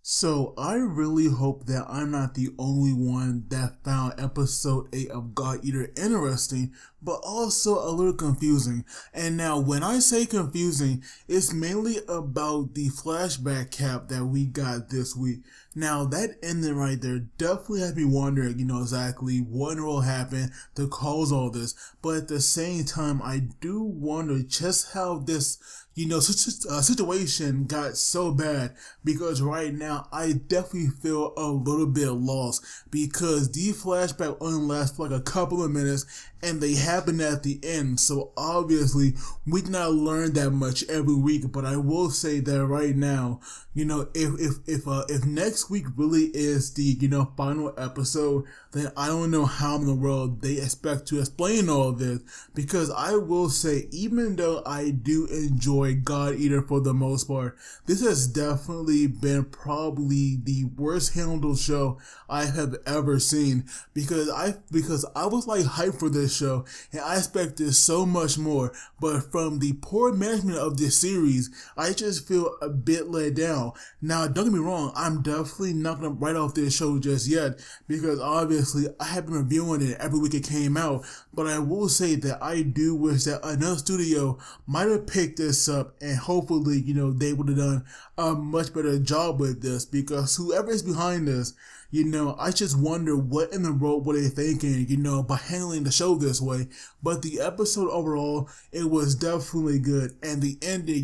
So I really hope that I'm not the only one that found episode 8 of God Eater interesting, but also a little confusing. And now when I say confusing, it's mainly about the flashback cap that we got this week. Now that ending right there definitely had me wondering, exactly what will happen to cause all this. But at the same time, I do wonder just how this situation got so bad, because right now I definitely feel a little bit lost, because these flashbacks only last for like a couple of minutes and they happen at the end. So obviously we did not learn that much every week, but I will say that right now, if next week really is the final episode, then I don't know how in the world they expect to explain all of this, because I will say, even though I do enjoy God Eater for the most part, this has definitely been probably the worst handled show I have ever seen, because I was like hyped for this show and I expected so much more, but from the poor management of this series, I just feel a bit let down. Now don't get me wrong, I'm definitely not gonna write off this show just yet, because obviously I have been reviewing it every week it came out, but I will say that I do wish that another studio might have picked this up, and hopefully, they would have done a much better job with this, because whoever is behind this, I just wonder what in the world were they thinking, by handling the show this way. But the episode overall, it was definitely good, and the ending,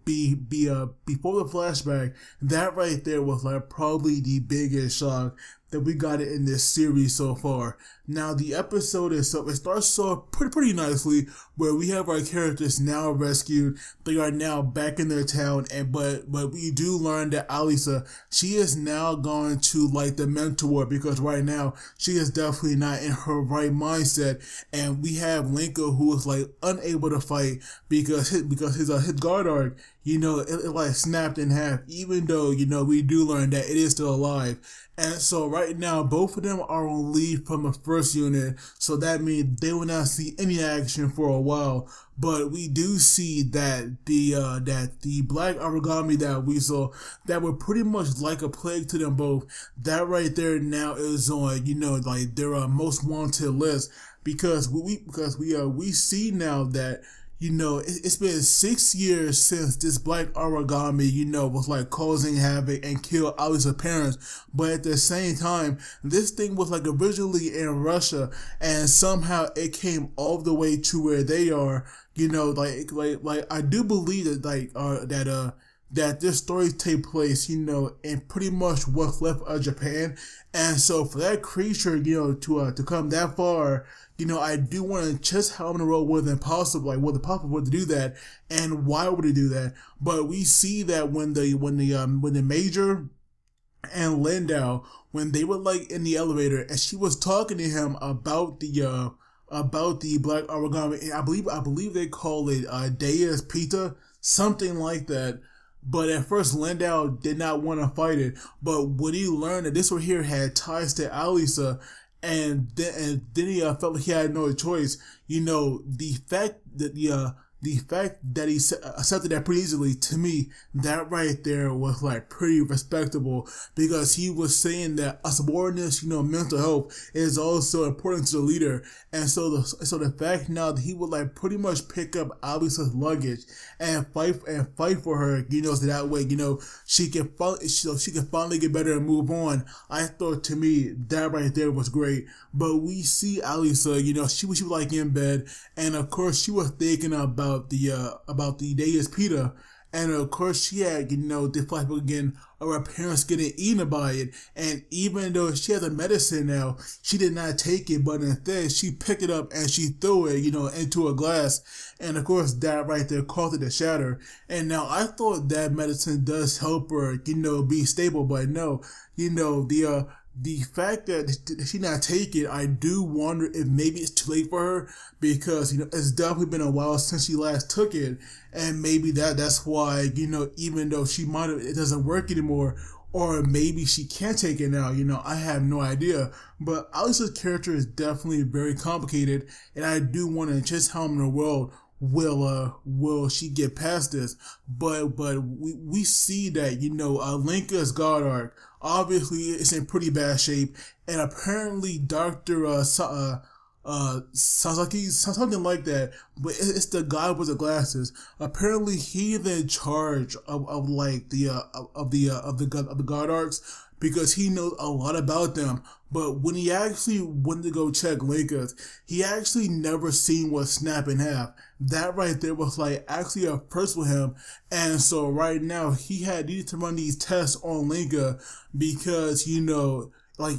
before the flashback, that right there was like probably the biggest shock that we got it in this series so far. Now the episode itself, it starts off pretty nicely, where we have our characters now rescued. They are now back in their town, but we do learn that Alisa, she is now going to like the mentor, because right now she is definitely not in her right mindset, and we have Lenka, who is like unable to fight because his guard arc, it like snapped in half, even though we do learn that it is still alive. And so right now, both of them are on leave from the first unit, so that means they will not see any action for a while. But we do see that the black origami that we saw, that were pretty much like a plague to them both, that right there now is on like their most wanted list, because we see now that it's been 6 years since this black origami, was like causing havoc and killed Alisa's parents. But at the same time, this thing was like originally in Russia, and somehow it came all the way to where they are. Like I do believe that that this story take place, in pretty much what's left of Japan. And so for that creature, to come that far, I do want to just how in the world was it impossible, like was it possible to do that, and why would it do that? But we see that when the Major and Lindow, when they were like in the elevator, and she was talking to him about the black origami, and I believe they call it Deus Pita, something like that. But at first, Lindow did not want to fight it. But when he learned that this one here had ties to Alisa, and then he felt like he had no choice, the fact that he accepted that pretty easily, to me, that right there was like pretty respectable, because he was saying that a subordinate's, mental health is also important to the leader. And so the fact now that he would like pretty much pick up Alisa's luggage and fight for her, so that way, she can finally get better and move on. I thought, to me, that right there was great. But we see Alisa, she was like in bed, and of course she was thinking about the Deus Pita, and of course she had the flashback again of her parents getting eaten by it. And even though she has a medicine now, she did not take it, but instead she picked it up and she threw it into a glass, and of course that right there caused it to shatter. And now I thought that medicine does help her be stable, but no, the fact that she not take it, I do wonder if maybe it's too late for her, because it's definitely been a while since she last took it, and maybe that's why even though she might have, it doesn't work anymore, or maybe she can't take it now. I have no idea. But Alisa's character is definitely very complicated, and I do want to just how in the world will she get past this? But we see that, you know, Lenka's guard arc obviously is in pretty bad shape, and apparently Dr. Sasaki, something like that, but it's the guy with the glasses. Apparently, he's in charge of like the guard arcs, because he knows a lot about them. But when he actually went to go check Lincoln, he actually never seen what snap in half. That right there was like actually a first for him. And so right now he needed to run these tests on Lincoln, because, you know, like,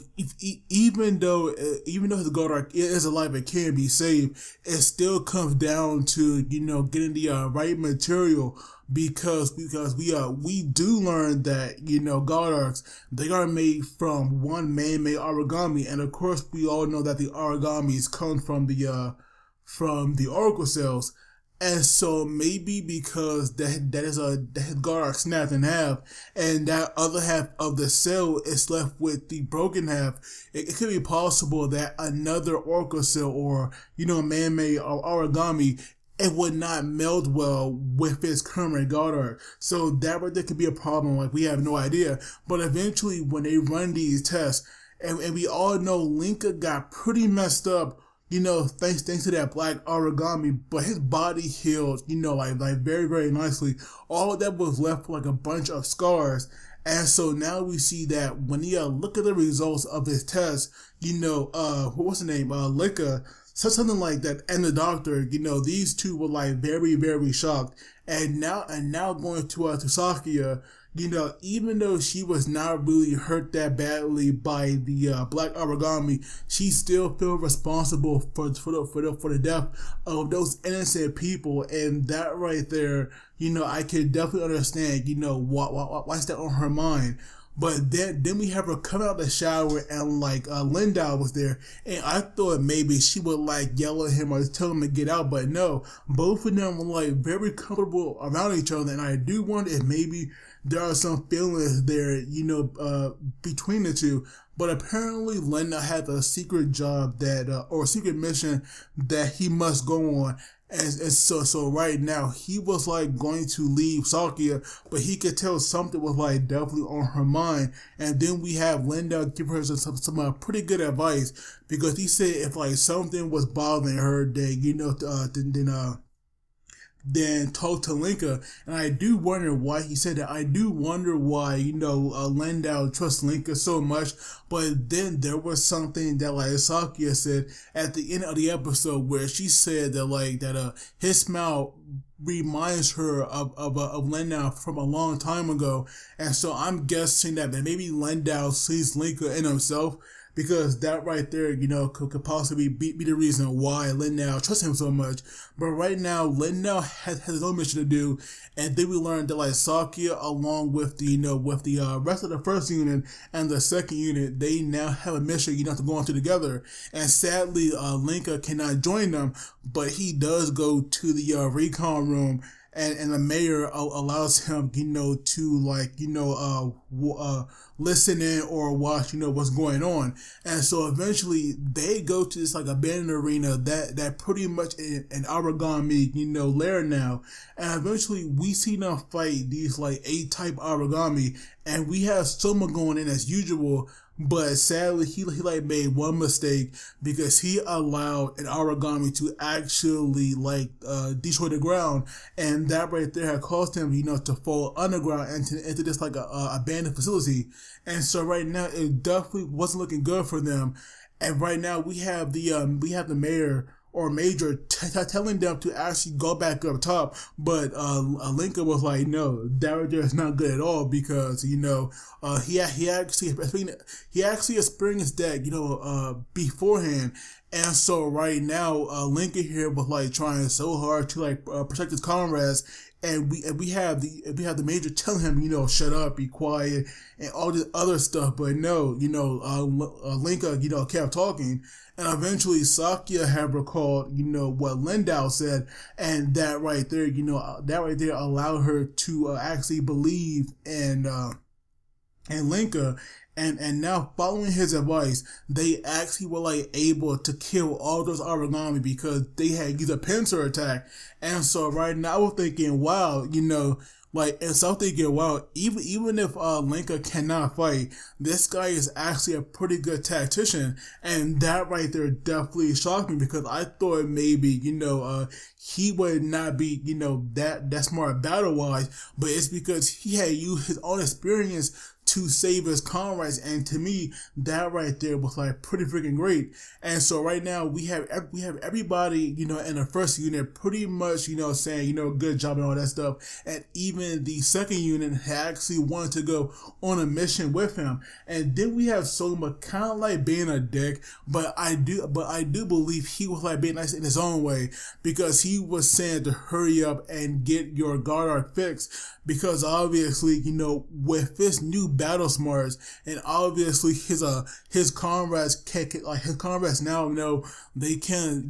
even though his guard arc is alive and can be saved, it still comes down to, you know, getting the right material, because we do learn that, you know, guard arcs, they are made from one man-made origami, and of course we all know that the origamis come from the oracle cells. And so maybe because that guard arc snapped in half, and that other half of the cell is left with the broken half, it could be possible that another oracle cell, or, you know, man-made origami, it would not meld well with its current guard arc. So that right there could be a problem. Like, we have no idea. But eventually, when they run these tests, and we all know Lenka got pretty messed up, you know, thanks to that black origami, but his body healed, you know, like very, very nicely. All of that was left like a bunch of scars. And so now we see that when you look at the results of his test, you know, what's the name? Lenka, something like that, and the doctor, you know, these two were like very, very shocked. And now going to Sakia, you know, even though she was not really hurt that badly by the black origami, she still feels responsible for the death of those innocent people. And that right there, you know, I can definitely understand, you know, why's that on her mind. But then we have her come out the shower, and like Lindow was there, and I thought maybe she would like yell at him or tell him to get out, but no, both of them were like very comfortable around each other. And I do wonder if maybe there are some feelings there, you know, between the two. But apparently Lindow had a secret job or a secret mission that he must go on. And so right now he was like going to leave Sakia, but he could tell something was like definitely on her mind. And then we have Lindow give her some pretty good advice, because he said if like something was bothering her, then, you know, then talk to Lenka. And I do wonder why he said that. I do wonder why, you know, Lindow trusts Lenka so much. But then there was something that like Sakia said at the end of the episode, where she said that his smile reminds her of Lindow from a long time ago. And so I'm guessing that maybe Lindow sees Lenka in himself, because that right there, you know, could possibly be the reason why Lindow trusts him so much. But right now, Lindow has his own mission to do, and then we learned that like Sakia, along with the rest of the first unit and the second unit, they now have a mission, you know, to go on to together. And sadly, Lenka cannot join them, but he does go to the recon room. And the mayor allows him, you know, to like, you know, listen in or watch, you know, what's going on. And so eventually they go to this like abandoned arena that pretty much an origami, you know, lair now. And eventually we see them fight these like 8-type origami, and we have Soma going in as usual. But sadly, he like made one mistake, because he allowed an origami to actually like destroy the ground, and that right there had caused him, you know, to fall underground into this like a abandoned facility. And so right now it definitely wasn't looking good for them. And right now we have the mayor or major telling them to actually go back up top, but Lenka was like, no, that right there is not good at all, because, you know, he actually experienced that, you know, beforehand. And so right now Lenka here was like trying so hard to like protect his comrades, and we have the major telling him, you know, shut up, be quiet, and all this other stuff. But no, you know, Lenka, you know, kept talking. And eventually Sakia had recalled, you know, what Lindow said, and that right there, you know, that right there allowed her to actually believe in and Lenka, and now following his advice, they actually were like able to kill all those origami because they had used a pincer attack. And so right now I was thinking, wow, and so I'm thinking, wow, even if Lenka cannot fight, this guy is actually a pretty good tactician, and that right there definitely shocked me because I thought maybe he would not be that smart battle wise, but it's because he had used his own experience to save his comrades, and to me, that right there was like pretty freaking great. And so right now we have everybody in the first unit pretty much saying good job and all that stuff, and even the second unit actually wanted to go on a mission with him. And then we have Soma kind of like being a dick, but I do believe he was like being nice in his own way because he was saying to hurry up and get your guard arc fixed because obviously with this new battle smarts, and obviously his comrades his comrades now know they can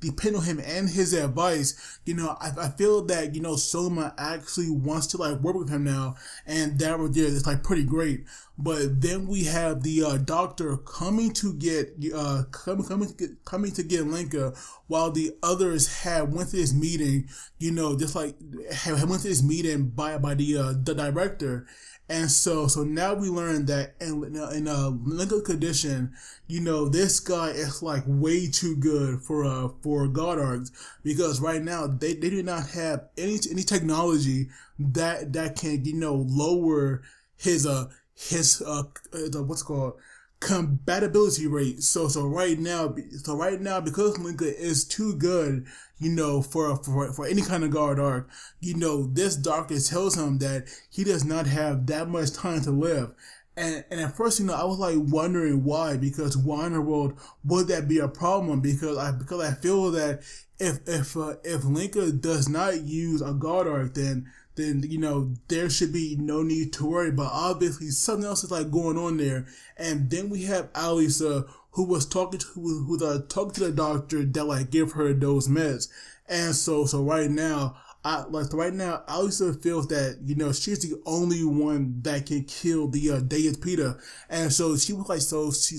depend on him and his advice. I feel that Soma actually wants to like work with him now, and that right there is like pretty great. But then we have the doctor coming to get Lenka, while the others had went to this meeting, just like had went to this meeting by the director. And so now we learn that in Lindow condition, this guy is like way too good for God arcs because right now they do not have any technology that can lower his what's called compatibility rate. So right now because Lenka is too good, for any kind of guard arc, this doctor tells him that he does not have that much time to live. And at first, I was like wondering why, because why in the world would that be a problem? Because I feel that if Lenka does not use a guard arc, then there should be no need to worry. But obviously something else is like going on there. And then we have Alisa, who was talking to the doctor that like give her those meds. And so right now Alisa feels that she's the only one that can kill the Deus Peter, and so she was like she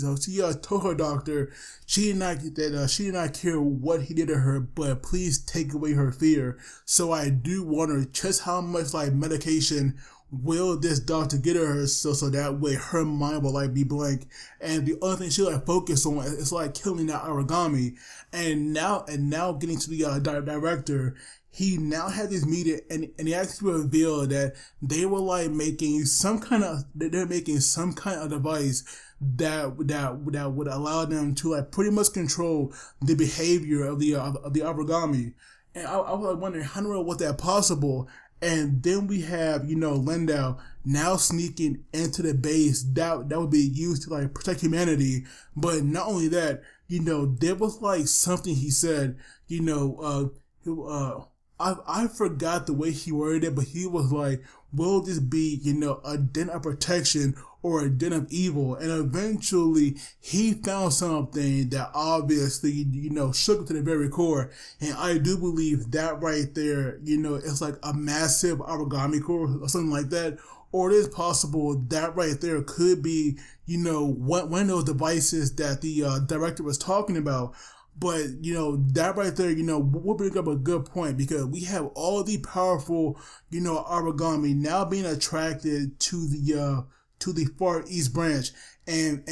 told her doctor she did not care what he did to her, but please take away her fear. So I do wonder just how much like medication will this doctor get her, so that way her mind will like be blank, and the other thing she like focus on is like killing that origami. And now getting to the director, he now had this meeting, and he actually revealed that they were like making some kind of device that would allow them to like pretty much control the behavior of the origami. And I was like wondering how in the world was that possible. And then we have, Lindow now sneaking into the base that would be used to like protect humanity. But not only that, there was like something he said, I forgot the way he worded it, but he was like, will this be, a den of protection or a den of evil? And eventually he found something that obviously, shook him to the very core. And I do believe that right there, it's like a massive origami core or something like that. Or it is possible that right there could be, one of those devices that the director was talking about. But, that right there, will bring up a good point because we have all the powerful, origami now being attracted to the far east branch. And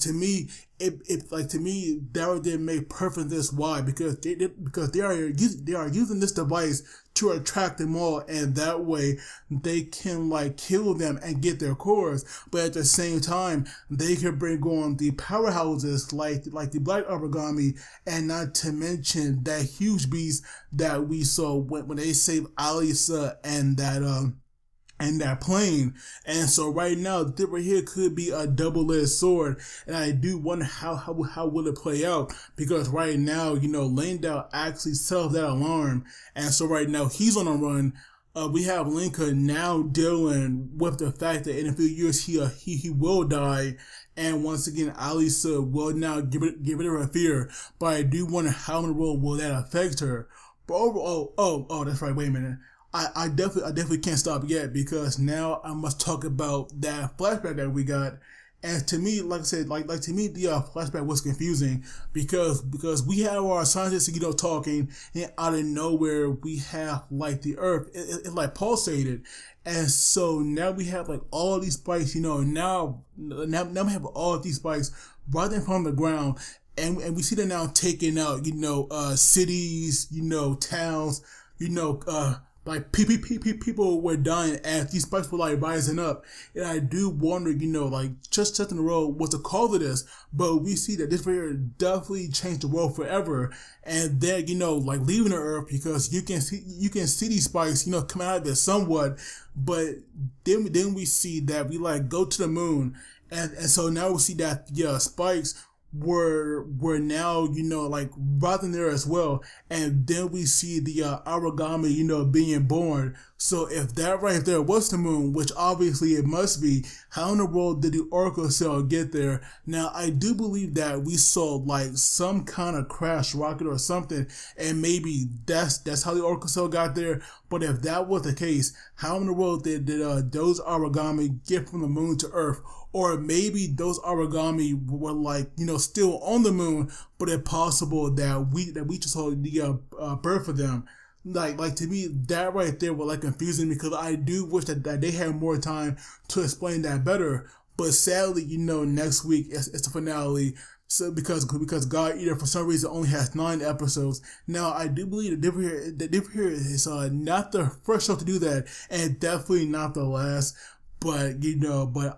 to me, that right there make perfect sense. Why? Because they are using this device to attract them all, and that way they can like kill them and get their cores. But at the same time, they can bring on the powerhouses like the black origami, and not to mention that huge beast that we saw when they saved Alisa and that plane. And so right now, this right here could be a double-edged sword, and I do wonder how will it play out, because right now, Lindow actually set off that alarm, and so right now he's on a run. We have Lenka now dealing with the fact that in a few years he will die, and once again Alisa will now give rid of her fear. But I do wonder how in the world will that affect her. But overall, oh, that's right. Wait a minute. I definitely can't stop yet, because now I must talk about that flashback that we got. And to me, like I said, like to me, the flashback was confusing because we have our scientists, talking, and out of nowhere we have like the Earth, it like pulsated, and so now we have like all these spikes, now we have all of these spikes right in front of the ground, and we see them now taking out, cities, towns, like people were dying as these spikes were like rising up, and I do wonder, like just in the road, what's the cause of this? But we see that this video definitely changed the world forever, and then like leaving the Earth, because you can see these spikes, coming out of it somewhat, but then we see that we like go to the moon, and so now we see that spikes were now like right there as well, and then we see the origami being born. So if that right there was the moon, which obviously it must be, how in the world did the Oracle cell get there? Now I do believe that we saw like some kind of crash rocket or something, and maybe that's how the Oracle cell got there. But if that was the case, how in the world did those origami get from the moon to Earth? Or maybe those origami were like, still on the moon, but it's possible that we just saw the birth of them. Like to me, that right there was like confusing, because I do wish that they had more time to explain that better. But sadly, next week it's the finale. So because God Eater for some reason only has 9 episodes. Now I do believe that Different here is not the first show to do that, and definitely not the last. But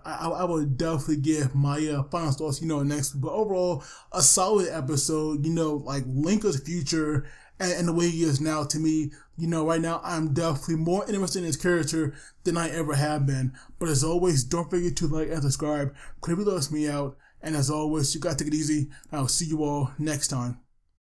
I would definitely give my final thoughts next week. But overall, a solid episode. Like Lenka's future and the way he is now, to me, right now I'm definitely more interested in his character than I ever have been. But as always, don't forget to like and subscribe. Clearly helps me out. And as always, you gotta take it easy. I'll see you all next time.